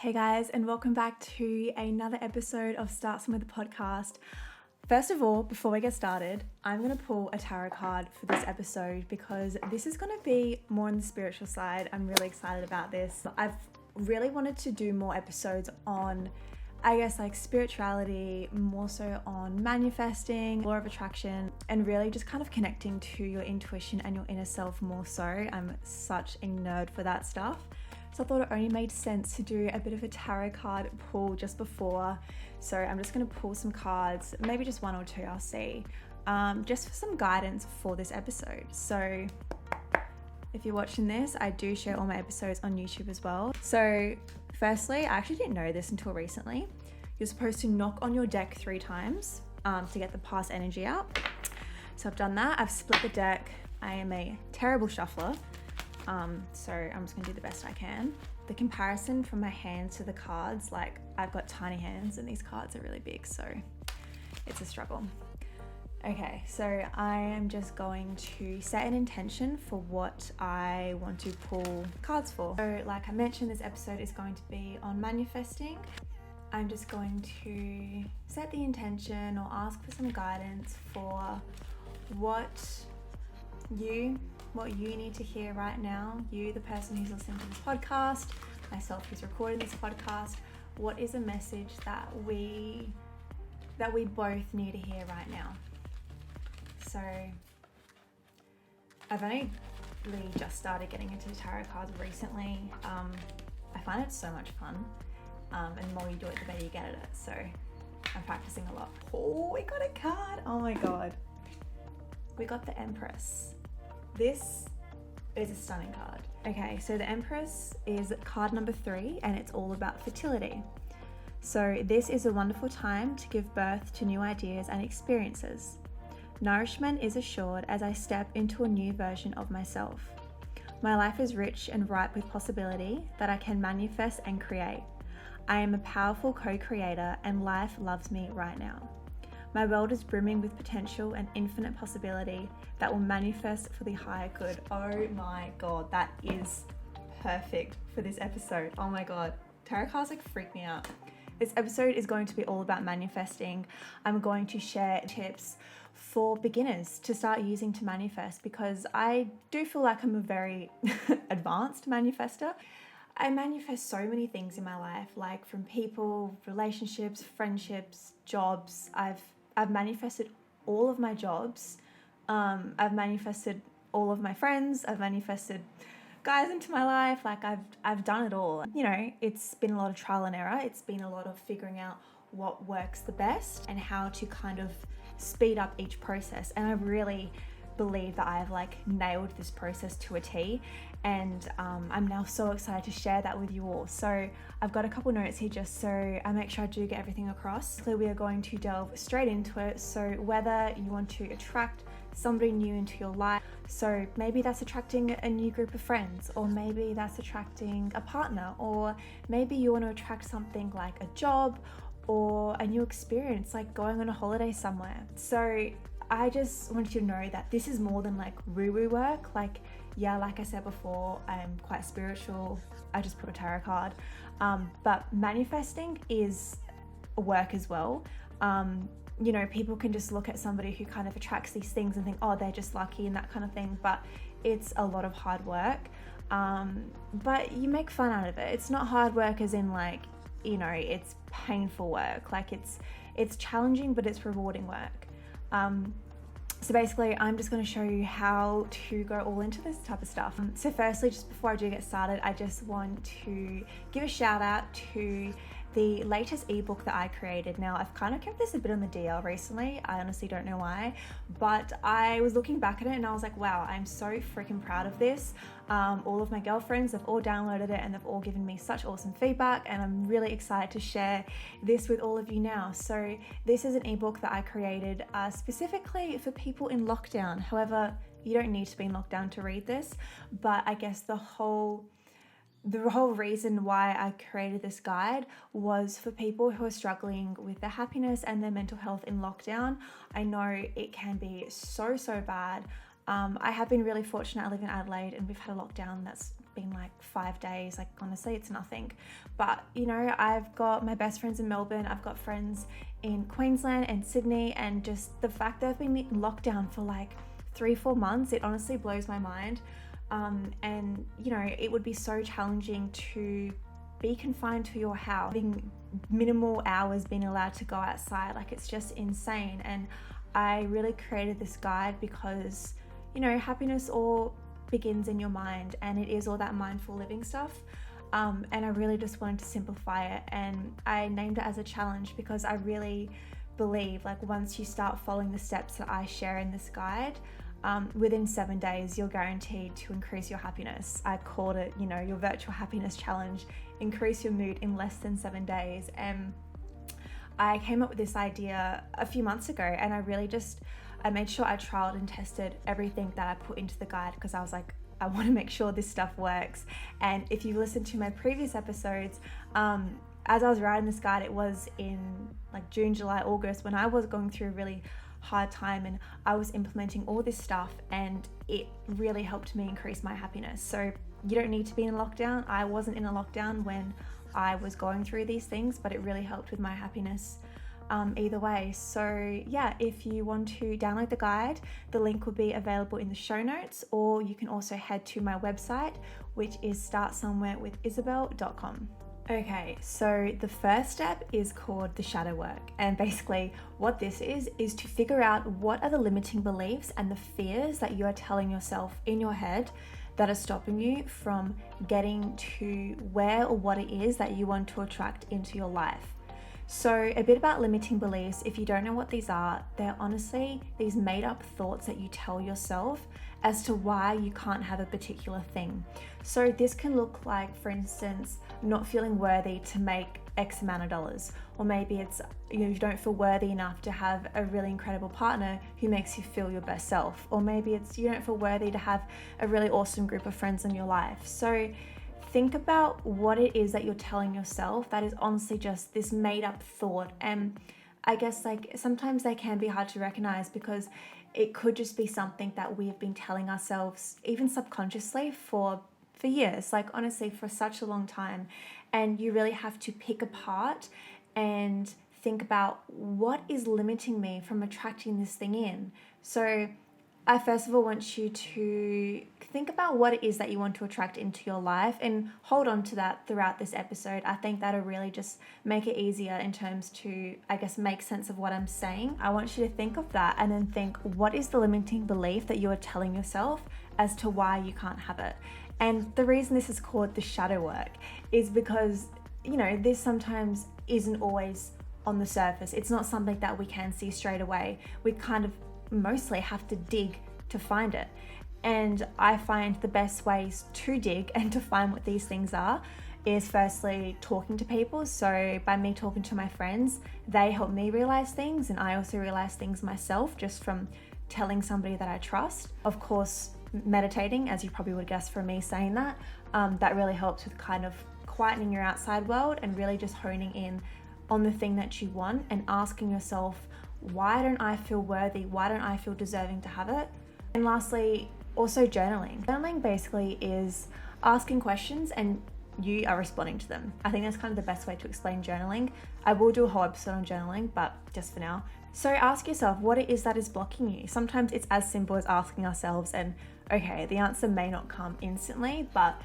Hey guys, and welcome back to another episode of Start Somewhere the podcast. First of all, before we get started, I'm going to pull a tarot card for this episode because this is going to be more on the spiritual side. I'm really excited about this. I've really wanted to do more episodes on, like spirituality, more so on manifesting, law of attraction, and really just kind of connecting to your intuition and your inner self more so. I'm such a nerd for that stuff. So I thought it only made sense to do a bit of a tarot card pull just before. So I'm just going to pull some cards, maybe just one or two, I'll see, just for some guidance for this episode. So if you're watching this, I do share all my episodes on YouTube as well. So firstly, I actually didn't know this until recently. You're supposed to knock on your deck 3 times to get the past energy out. So I've done that. I've split the deck. I am a terrible shuffler. So I'm just gonna do the best I can. The comparison from my hands to the cards, like I've got tiny hands and these cards are really big, so it's a struggle. Okay, so I am just going to set an intention for what I want to pull cards for. So like I mentioned, this episode is going to be on manifesting. I'm just going to set the intention or ask for some guidance for what you need to hear right now. You, the person who's listening to this podcast, myself who's recording this podcast, what is a message that we both need to hear right now? So I've only really just started getting into tarot cards recently. I find it so much fun, and the more you do it, the better you get at it. So I'm practicing a lot. Oh, we got a card. Oh my god, we got the Empress. This is a stunning card. Okay, so the Empress is card number 3 and it's all about fertility. So this is a wonderful time to give birth to new ideas and experiences. Nourishment is assured as I step into a new version of myself. My life is rich and ripe with possibility that I can manifest and create. I am a powerful co-creator and life loves me right now. My world is brimming with potential and infinite possibility that will manifest for the higher good. Oh my god, that is perfect for this episode. Oh my god, tarot cards like freak me out. This episode is going to be all about manifesting. I'm going to share tips for beginners to start using to manifest because I do feel like I'm a very advanced manifester. I manifest so many things in my life, like from people, relationships, friendships, jobs. I've manifested all of my jobs. I've manifested all of my friends. I've manifested guys into my life. Like I've done it all. You know, it's been a lot of trial and error. It's been a lot of figuring out what works the best and how to kind of speed up each process. And I really believe that I have nailed this process to a T, and I'm now so excited to share that with you all. So I've got a couple notes here just so I make sure I do get everything across. So we are going to delve straight into it. So whether you want to attract somebody new into your life, so maybe that's attracting a new group of friends, or maybe that's attracting a partner, or maybe you want to attract something like a job or a new experience, like going on a holiday somewhere. So I just want you to know that this is more than woo-woo work. Like I said before, I'm quite spiritual. I just put a tarot card. But manifesting is work as well. You know, people can just look at somebody who kind of attracts these things and think, oh, they're just lucky and that kind of thing. But it's a lot of hard work. But you make fun out of it. It's not hard work as in it's painful work. It's challenging, but it's rewarding work. So basically, I'm just going to show you how to go all into this type of stuff. So firstly, just before I do get started, I just want to give a shout out to the latest ebook that I created. Now, I've kind of kept this a bit on the DL recently. I honestly don't know why, but I was looking back at it and I was like, wow, I'm so freaking proud of this. All of my girlfriends have all downloaded it and they've all given me such awesome feedback, and I'm really excited to share this with all of you now. So this is an ebook that I created specifically for people in lockdown. However, you don't need to be in lockdown to read this, but I guess the whole reason why I created this guide was for people who are struggling with their happiness and their mental health in lockdown. I know it can be so bad. I have been really fortunate. I live in Adelaide and we've had a lockdown that's been like 5 days. Like honestly, it's nothing. But you know, I've got my best friends in Melbourne, I've got friends in Queensland and Sydney, and just the fact that I've been in lockdown for like 3-4 months, it honestly blows my mind. And you know, it would be so challenging to be confined to your house, having minimal hours being allowed to go outside. Like it's just insane. And I really created this guide because, you know, happiness all begins in your mind, and it is all that mindful living stuff. And I really just wanted to simplify it, and I named it as a challenge because I really believe like once you start following the steps that I share in this guide, within 7 days, you're guaranteed to increase your happiness. I called it, you know, your virtual happiness challenge, increase your mood in less than 7 days. And I came up with this idea a few months ago, and I made sure I trialed and tested everything that I put into the guide, because I was like, I want to make sure this stuff works. And if you listen to my previous episodes, as I was writing this guide, it was in like June, July, August, when I was going through a really hard time, and I was implementing all this stuff, and it really helped me increase my happiness. So you don't need to be in a lockdown. I wasn't in a lockdown when I was going through these things, but it really helped with my happiness either way. So yeah, if you want to download the guide, the link will be available in the show notes, or you can also head to my website, which is startsomewherewithisabelle.com. Okay, so the first step is called the shadow work. And basically what this is to figure out what are the limiting beliefs and the fears that you are telling yourself in your head that are stopping you from getting to where or what it is that you want to attract into your life. So a bit about limiting beliefs, if you don't know what these are, they're honestly these made up thoughts that you tell yourself as to why you can't have a particular thing. So this can look like, for instance, not feeling worthy to make X amount of dollars, or maybe it's you don't feel worthy enough to have a really incredible partner who makes you feel your best self, or maybe it's you don't feel worthy to have a really awesome group of friends in your life. So think about what it is that you're telling yourself that is honestly just this made up thought. And I guess like sometimes they can be hard to recognize, because it could just be something that we have been telling ourselves, even subconsciously, for years, like honestly for such a long time. And you really have to pick apart and think about what is limiting me from attracting this thing in. So I first of all want you to think about what it is that you want to attract into your life, and hold on to that throughout this episode. I think that'll really just make it easier in terms to, I guess, make sense of what I'm saying. I want you to think of that, and then think, what is the limiting belief that you are telling yourself as to why you can't have it? And the reason this is called the shadow work is because, you know, this sometimes isn't always on the surface. It's not something that we can see straight away. We kind of mostly have to dig to find it. And I find the best ways to dig and to find what these things are is firstly talking to people. So by me talking to my friends, they help me realize things, and I also realize things myself just from telling somebody that I trust. Of course, meditating, as you probably would guess from me saying that, that really helps with kind of quietening your outside world and really just honing in on the thing that you want and asking yourself, why don't I feel worthy? Why don't I feel deserving to have it? And lastly, also journaling. Journaling basically is asking questions and you are responding to them. I think that's kind of the best way to explain journaling. I will do a whole episode on journaling, but just for now. So ask yourself what it is that is blocking you. Sometimes it's as simple as asking ourselves, and okay, the answer may not come instantly, but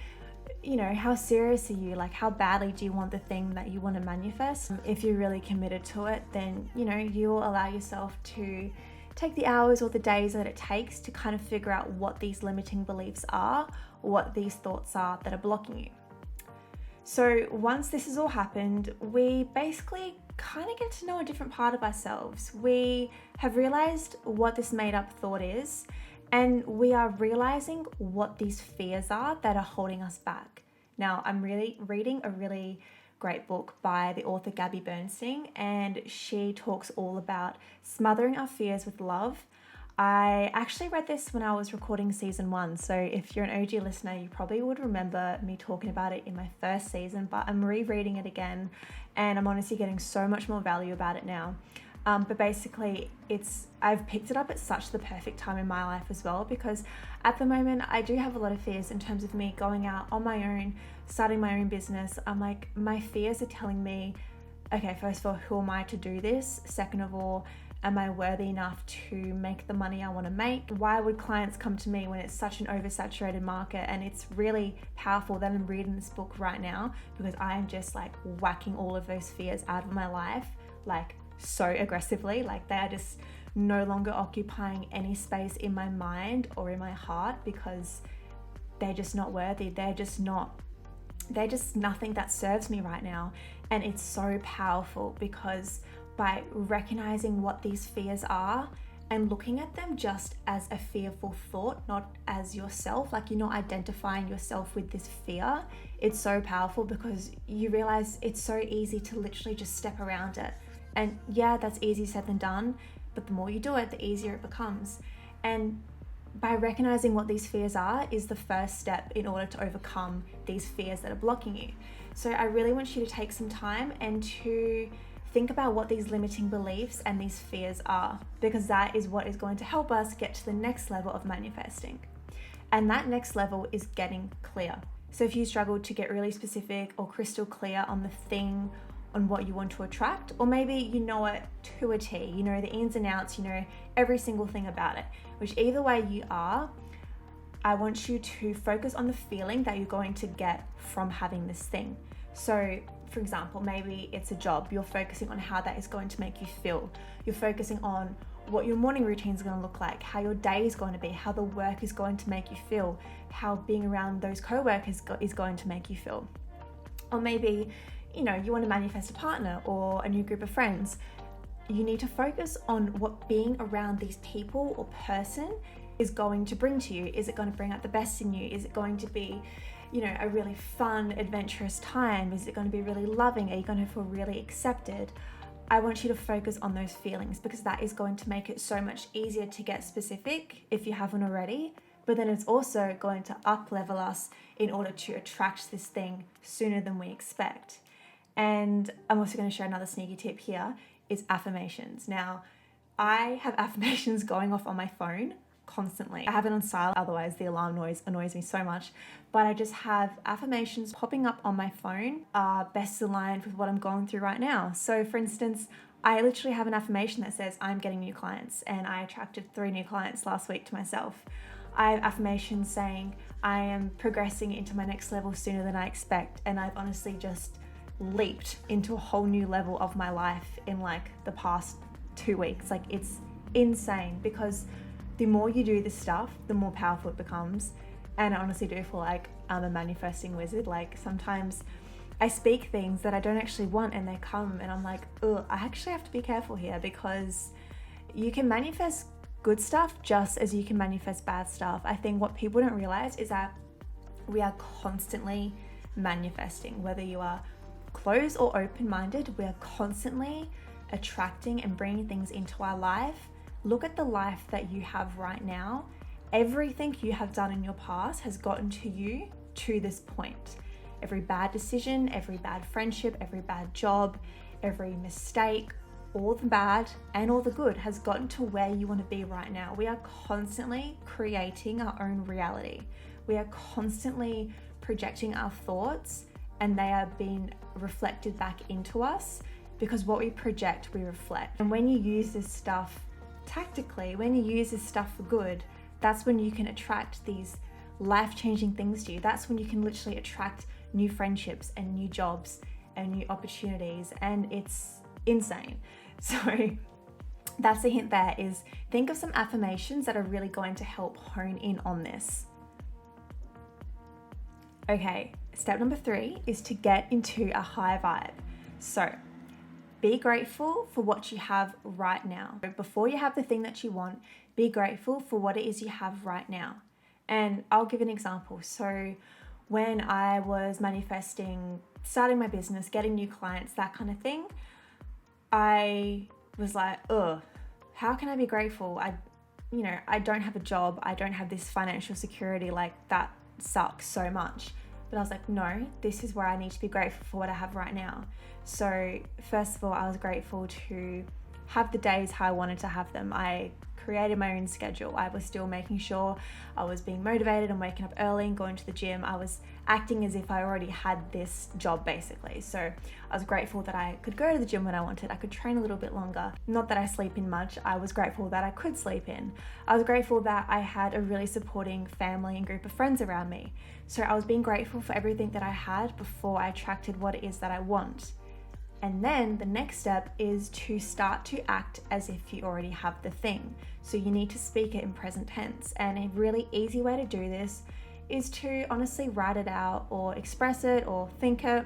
you know, how serious are you? Like, how badly do you want the thing that you want to manifest? If you're really committed to it, then, you know, you'll allow yourself to take the hours or the days that it takes to kind of figure out what these limiting beliefs are, what these thoughts are that are blocking you. So once this has all happened, we basically kind of get to know a different part of ourselves. We have realized what this made up thought is, and we are realizing what these fears are that are holding us back. Now, I'm really reading a really great book by the author Gabby Bernstein, and she talks all about smothering our fears with love. I actually read this when I was recording season 1, so if you're an OG listener, you probably would remember me talking about it in my first season, but I'm rereading it again, and I'm honestly getting so much more value about it now. But basically I've picked it up at such the perfect time in my life as well, because at the moment I do have a lot of fears in terms of me going out on my own, starting my own business. I'm like, my fears are telling me, okay, first of all, who am I to do this? Second of all, am I worthy enough to make the money I want to make? Why would clients come to me when it's such an oversaturated market? And it's really powerful that I'm reading this book right now, because I am just like whacking all of those fears out of my life, like so aggressively. Like they are just no longer occupying any space in my mind or in my heart, because they're just not worthy. They're just nothing that serves me right now. And it's so powerful, because by recognizing what these fears are and looking at them just as a fearful thought, not as yourself, like you're not identifying yourself with this fear, it's so powerful, because you realize it's so easy to literally just step around it. And yeah, that's easier said than done, but the more you do it, the easier it becomes. And by recognizing what these fears are is the first step in order to overcome these fears that are blocking you. So I really want you to take some time and to think about what these limiting beliefs and these fears are, because that is what is going to help us get to the next level of manifesting. And that next level is getting clear. So if you struggle to get really specific or crystal clear on the thing, on what you want to attract, or maybe you know it to a T, you know the ins and outs, you know every single thing about it, which either way you are, I want you to focus on the feeling that you're going to get from having this thing. So for example, maybe it's a job. You're focusing on how that is going to make you feel. You're focusing on what your morning routine is going to look like, how your day is going to be, how the work is going to make you feel, how being around those co-workers is going to make you feel. Or maybe, you know, you want to manifest a partner or a new group of friends. You need to focus on what being around these people or person is going to bring to you. Is it going to bring out the best in you? Is it going to be, you know, a really fun, adventurous time? Is it going to be really loving? Are you going to feel really accepted? I want you to focus on those feelings, because that is going to make it so much easier to get specific if you haven't already. But then it's also going to up level us in order to attract this thing sooner than we expect. And I'm also going to share another sneaky tip here is affirmations. Now, I have affirmations going off on my phone constantly. I have it on silent, otherwise the alarm noise annoys me so much. But I just have affirmations popping up on my phone, best aligned with what I'm going through right now. So for instance, I literally have an affirmation that says I'm getting new clients, and I attracted 3 new clients last week to myself. I have affirmations saying I am progressing into my next level sooner than I expect, and I've honestly just leaped into a whole new level of my life in like the past 2 weeks. Like it's insane, because the more you do this stuff, the more powerful it becomes. And I honestly do feel like I'm a manifesting wizard. Like sometimes I speak things that I don't actually want and they come, and I'm like, ugh, I actually have to be careful here, because you can manifest good stuff just as you can manifest bad stuff. I think what people don't realize is that we are constantly manifesting, whether you are closed or open-minded, we are constantly attracting and bringing things into our life. Look at the life that you have right now. Everything you have done in your past has gotten to you to this point. Every bad decision, every bad friendship, every bad job, every mistake, all the bad and all the good has gotten to where you want to be right now. We are constantly creating our own reality. We are constantly projecting our thoughts, and they are being reflected back into us, because what we project, we reflect. And when you use this stuff tactically, when you use this stuff for good, that's when you can attract these life-changing things to you. That's when you can literally attract new friendships and new jobs and new opportunities, and it's insane. So that's a hint there, is think of some affirmations that are really going to help hone in on this. Okay, step number 3 is to get into a high vibe. So be grateful for what you have right now. Before you have the thing that you want, be grateful for what it is you have right now. And I'll give an example. So when I was manifesting, starting my business, getting new clients, that kind of thing, I was like, ugh, how can I be grateful? I don't have a job. I don't have this financial security. Like that sucks so much. But I was like, no, this is where I need to be grateful for what I have right now. So first of all, I was grateful to have the days how I wanted to have them. I created my own schedule. I was still making sure I was being motivated and waking up early and going to the gym. I was acting as if I already had this job basically. So I was grateful that I could go to the gym when I wanted. I could train a little bit longer. Not that I sleep in much. I was grateful that I could sleep in. I was grateful that I had a really supporting family and group of friends around me. So I was being grateful for everything that I had before I attracted what it is that I want. And then the next step is to start to act as if you already have the thing. So you need to speak it in present tense. And a really easy way to do this is to honestly write it out or express it or think it,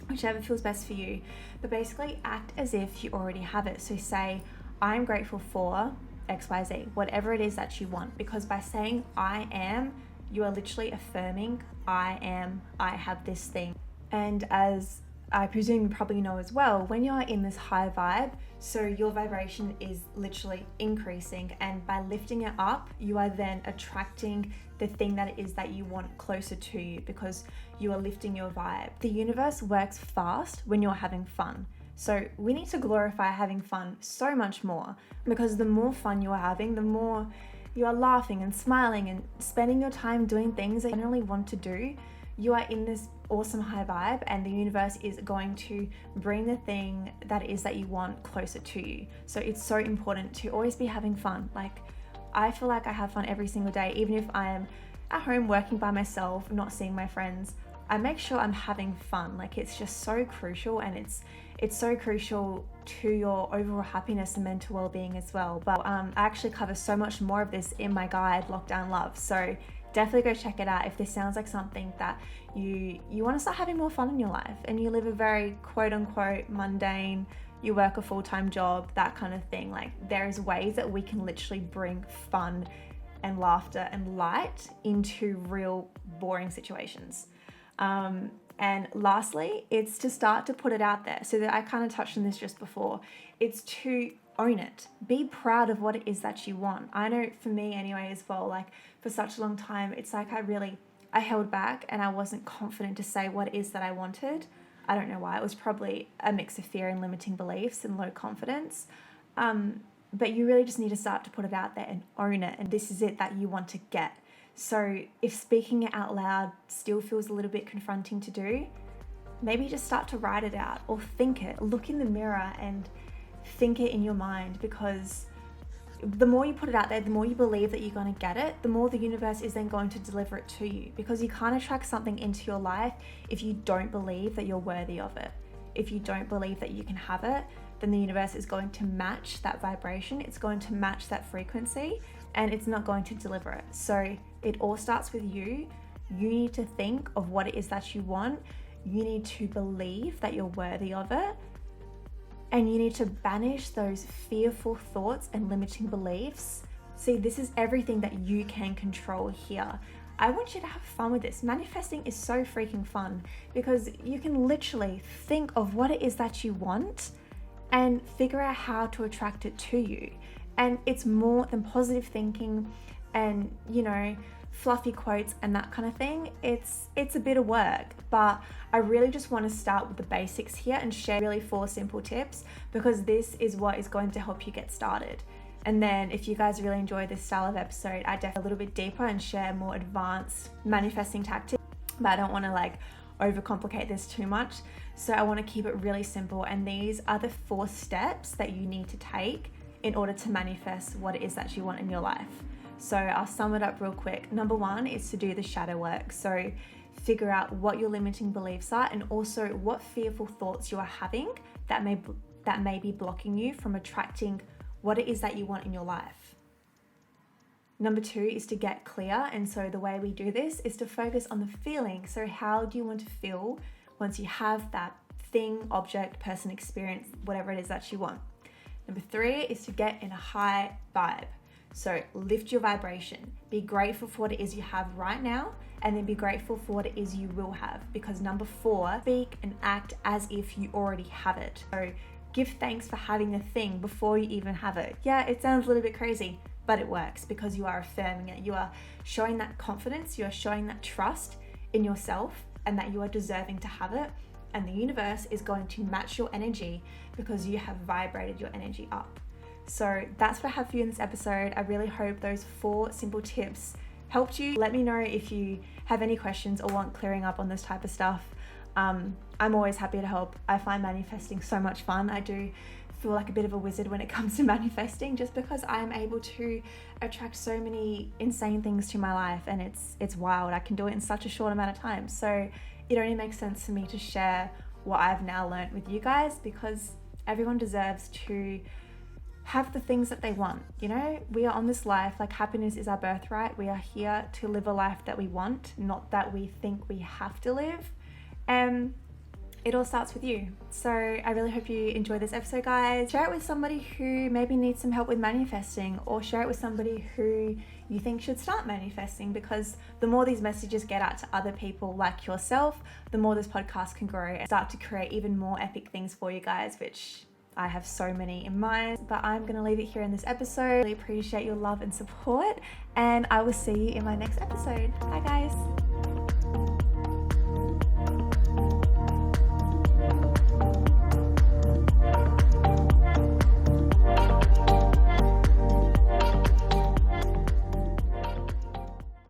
whichever feels best for you. But basically act as if you already have it. So say, I'm grateful for XYZ, whatever it is that you want. Because by saying I am, you are literally affirming I am, I have this thing. And as I presume you probably know as well, when you're in this high vibe, so your vibration is literally increasing, and by lifting it up, you are then attracting the thing that it is that you want closer to you because you are lifting your vibe. The universe works fast when you're having fun. So we need to glorify having fun so much more, because the more fun you are having, the more you are laughing and smiling and spending your time doing things that you generally want to do. You are in this awesome high vibe, and the universe is going to bring the thing that is that you want closer to you. So it's so important to always be having fun. Like, I feel like I have fun every single day, even if I am at home working by myself, not seeing my friends. I make sure I'm having fun. Like, it's just so crucial, and it's so crucial to your overall happiness and mental well-being as well. But I actually cover so much more of this in my guide, Lockdown Love. So definitely go check it out if this sounds like something that you want to start having more fun in your life, and you live a very quote unquote mundane, you work a full-time job, that kind of thing. Like, there's ways that we can literally bring fun and laughter and light into real boring situations. And lastly, it's to start to put it out there. So that I kind of touched on this just before. It's to own it. Be proud of what it is that you want. I know for me anyway as well, like for such a long time, it's like I held back and I wasn't confident to say what it is that I wanted. I don't know why. It was probably a mix of fear and limiting beliefs and low confidence. But you really just need to start to put it out there and own it. And this is it that you want to get. So if speaking it out loud still feels a little bit confronting to do, maybe just start to write it out or think it. Look in the mirror and think it in your mind, because the more you put it out there, the more you believe that you're going to get it, the more the universe is then going to deliver it to you, because you can't attract something into your life if you don't believe that you're worthy of it. If you don't believe that you can have it, then the universe is going to match that vibration, it's going to match that frequency, and it's not going to deliver it. So it all starts with you. You need to think of what it is that you want. You need to believe that you're worthy of it. And you need to banish those fearful thoughts and limiting beliefs. See, this is everything that you can control here. I want you to have fun with this. Manifesting is so freaking fun, because you can literally think of what it is that you want and figure out how to attract it to you. And it's more than positive thinking and, fluffy quotes and that kind of thing. It's a bit of work, but I really just want to start with the basics here and share really 4 simple tips, because this is what is going to help you get started. And then if you guys really enjoy this style of episode, I definitely a little bit deeper and share more advanced manifesting tactics, but I don't want to overcomplicate this too much. So I want to keep it really simple. And these are the 4 steps that you need to take in order to manifest what it is that you want in your life. So I'll sum it up real quick. Number 1 is to do the shadow work. So figure out what your limiting beliefs are, and also what fearful thoughts you are having that may be blocking you from attracting what it is that you want in your life. Number 2 is to get clear. And so the way we do this is to focus on the feeling. So how do you want to feel once you have that thing, object, person, experience, whatever it is that you want? Number 3 is to get in a high vibe. So lift your vibration. Be grateful for what it is you have right now, and then be grateful for what it is you will have. Because number 4, speak and act as if you already have it. So give thanks for having the thing before you even have it. Yeah, it sounds a little bit crazy, but it works because you are affirming it. You are showing that confidence, you are showing that trust in yourself, and that you are deserving to have it. and the universe is going to match your energy because you have vibrated your energy up. So that's what I have for you in this episode. I really hope those 4 simple tips helped you. Let me know if you have any questions or want clearing up on this type of stuff. I'm always happy to help. I find manifesting so much fun. I do feel like a bit of a wizard when it comes to manifesting, just because I am able to attract so many insane things to my life, and it's wild. I can do it in such a short amount of time. So it only makes sense for me to share what I've now learned with you guys, because everyone deserves to have the things that they want. You know, we are on this life, like happiness is our birthright. We are here to live a life that we want, not that we think we have to live. And it all starts with you. So I really hope you enjoy this episode, guys. Share it with somebody who maybe needs some help with manifesting, or share it with somebody who you think should start manifesting, because the more these messages get out to other people like yourself, the more this podcast can grow and start to create even more epic things for you guys, which I have so many in mind. But I'm gonna leave it here in this episode. Really appreciate your love and support, and I will see you in my next episode. Bye guys.